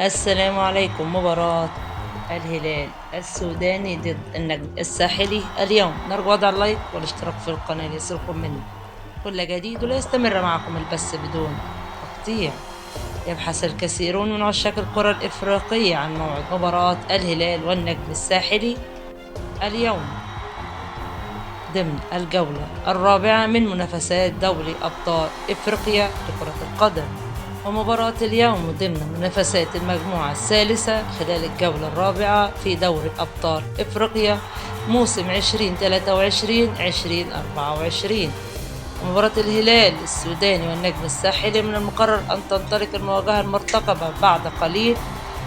السلام عليكم. مباراة الهلال السوداني ضد النجم الساحلي اليوم. نرجو وضع اللايك والاشتراك في القناة ليصلكم مني كل جديد ولا يستمر معكم البث بدون تقطيع. يبحث الكثيرون من عشاق الكرة الإفريقية عن موعد مباراة الهلال والنجم الساحلي اليوم ضمن الجولة الرابعة من منافسات دوري أبطال إفريقيا لكرة القدم، ومباراة اليوم ضمن منافسات المجموعة الثالثة خلال الجولة الرابعة في دوري أبطال إفريقيا موسم 2023-2024. مباراة الهلال السوداني والنجم الساحلي من المقرر أن تنطلق المواجهة المرتقبة بعد قليل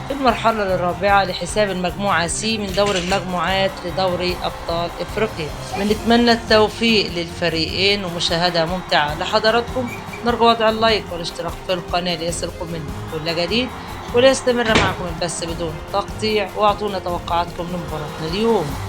في المرحلة الرابعة لحساب المجموعة سي من دور المجموعات لدوري أبطال إفريقيا. بنتمنى التوفيق للفريقين ومشاهدة ممتعة لحضراتكم. نرجو وضع اللايك والاشتراك في القناة ليصلكم مني كل جديد وليستمر معكم البث بدون تقطيع، واعطونا توقعاتكم لمباراتنا اليوم.